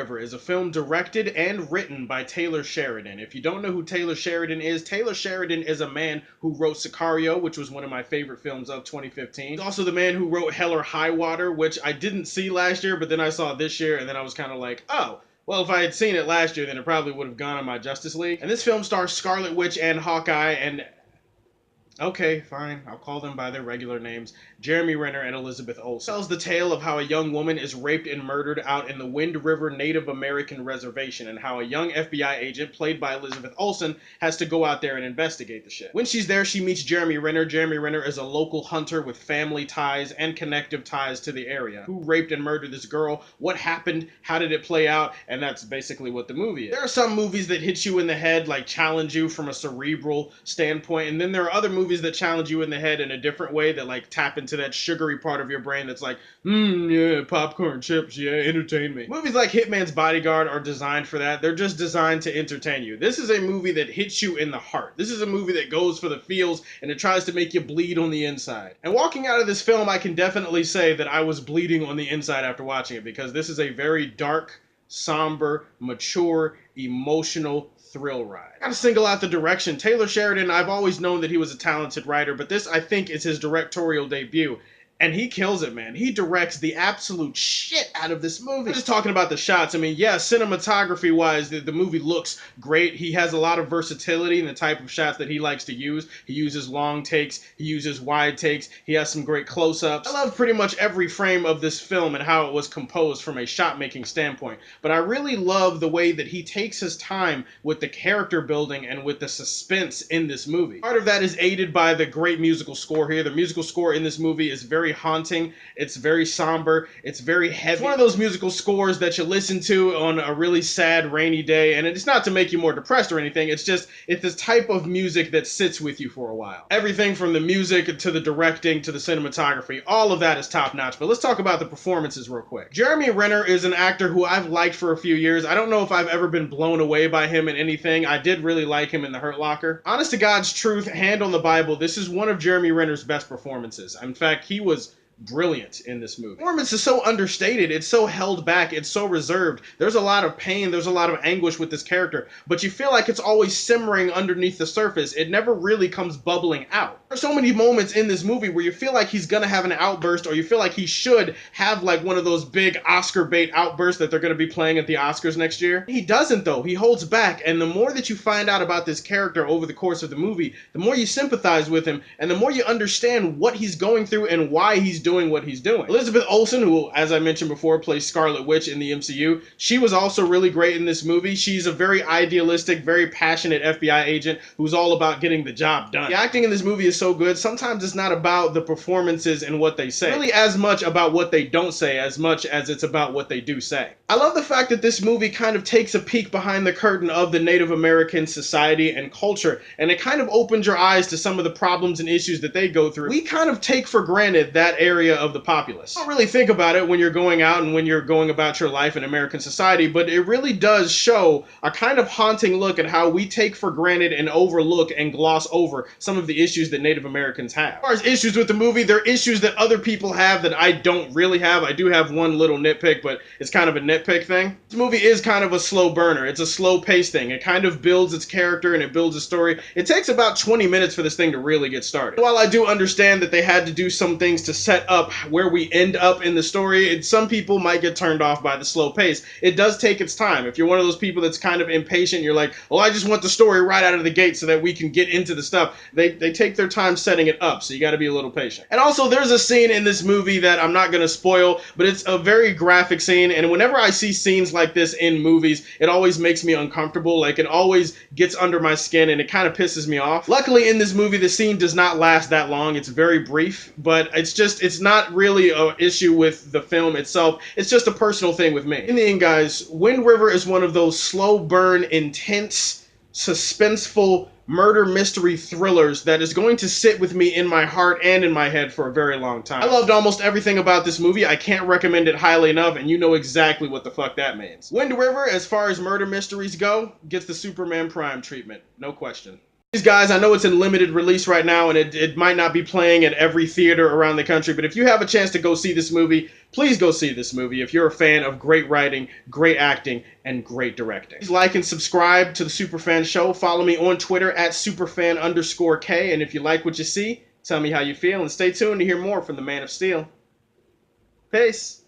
River is a film directed and written by Taylor Sheridan. If you don't know who Taylor Sheridan is a man who wrote Sicario, which was one of my favorite films of 2015. He's also the man who wrote Hell or High Water, which I didn't see last year, but then I saw this year, and then I was kind of like, oh, well, if I had seen it last year, then it probably would have gone on my Justice League. And this film stars Scarlet Witch and Hawkeye, and okay, fine, I'll call them by their regular names, Jeremy Renner and Elizabeth Olsen. It tells the tale of how a young woman is raped and murdered out in the Wind River Native American Reservation, and how a young FBI agent, played by Elizabeth Olsen, has to go out there and investigate the shit. When she's there, she meets Jeremy Renner. Jeremy Renner is a local hunter with family ties and connective ties to the area. Who raped and murdered this girl? What happened? How did it play out? And that's basically what the movie is. There are some movies that hit you in the head, like challenge you from a cerebral standpoint, and then there are other movies that challenge you in the head in a different way that like tap into that sugary part of your brain that's like, yeah, popcorn, chips, yeah, entertain me. Movies like Hitman's Bodyguard are designed for that. They're just designed to entertain you. This is a movie that hits you in the heart. This is a movie that goes for the feels and it tries to make you bleed on the inside. And walking out of this film, I can definitely say that I was bleeding on the inside after watching it, because this is a very dark, somber, mature, emotional thrill ride. I gotta single out the direction. Taylor Sheridan, I've always known that he was a talented writer, but this, I think, is his directorial debut. And he kills it, man. He directs the absolute shit out of this movie. I'm just talking about the shots. I mean, yeah, cinematography-wise, the movie looks great. He has a lot of versatility in the type of shots that he likes to use. He uses long takes. He uses wide takes. He has some great close-ups. I love pretty much every frame of this film and how it was composed from a shot-making standpoint. But I really love the way that he takes his time with the character building and with the suspense in this movie. Part of that is aided by the great musical score here. The musical score in this movie is very haunting. It's very somber. It's very heavy. It's one of those musical scores that you listen to on a really sad, rainy day, and it's not to make you more depressed or anything. It's this type of music that sits with you for a while. Everything from the music to the directing to the cinematography, all of that is top notch. But let's talk about the performances real quick. Jeremy Renner is an actor who I've liked for a few years. I don't know if I've ever been blown away by him in anything. I did really like him in The Hurt Locker. Honest to God's truth, hand on the Bible, this is one of Jeremy Renner's best performances. In fact, he was brilliant in this movie. The performance is so understated, it's so held back, it's so reserved. There's a lot of pain, there's a lot of anguish with this character, but you feel like it's always simmering underneath the surface. It never really comes bubbling out. There's so many moments in this movie where you feel like he's gonna have an outburst, or you feel like he should have like one of those big Oscar bait outbursts that they're gonna be playing at the Oscars next year. He doesn't though. He holds back, and the more that you find out about this character over the course of the movie, the more you sympathize with him, and the more you understand what he's going through and why he's doing what he's doing. Elizabeth Olsen, who, as I mentioned before, plays Scarlet Witch in the MCU, she was also really great in this movie. She's a very idealistic, very passionate FBI agent who's all about getting the job done. The acting in this movie is so good, sometimes it's not about the performances and what they say. Really as much about what they don't say as much as it's about what they do say. I love the fact that this movie kind of takes a peek behind the curtain of the Native American society and culture, and it kind of opens your eyes to some of the problems and issues that they go through. We kind of take for granted that area of the populace. You don't really think about it when you're going out and when you're going about your life in American society, but it really does show a kind of haunting look at how we take for granted and overlook and gloss over some of the issues that Native Americans have. As far as issues with the movie, there are issues that other people have that I don't really have. I do have one little nitpick, but it's kind of a nitpick thing. This movie is kind of a slow burner. It's a slow pace thing. It kind of builds its character and it builds a story. It takes about 20 minutes for this thing to really get started. While I do understand that they had to do some things to set up where we end up in the story, some people might get turned off by the slow pace. It does take its time. If you're one of those people that's kind of impatient, you're like, well, I just want the story right out of the gate so that we can get into the stuff. They take their time setting it up, so you got to be a little patient. And also, there's a scene in this movie that I'm not going to spoil, but it's a very graphic scene, and whenever I see scenes like this in movies, it always makes me uncomfortable. Like, it always gets under my skin, and it kind of pisses me off. Luckily, in this movie, the scene does not last that long. It's very brief, but it's not really an issue with the film itself. It's just a personal thing with me. In the end, guys, Wind River is one of those slow burn, intense, suspenseful murder mystery thrillers that is going to sit with me in my heart and in my head for a very long time. I loved almost everything about this movie. I can't recommend it highly enough, and you know exactly what the fuck that means. Wind River, as far as murder mysteries go, gets the Superman Prime treatment. No question. Guys, I know it's in limited release right now, and it might not be playing at every theater around the country, but if you have a chance to go see this movie, please go see this movie if you're a fan of great writing, great acting, and great directing. Please like and subscribe to the Superfan Show. Follow me on Twitter at superfan_K, and if you like what you see, tell me how you feel, and stay tuned to hear more from the Man of Steel. Peace.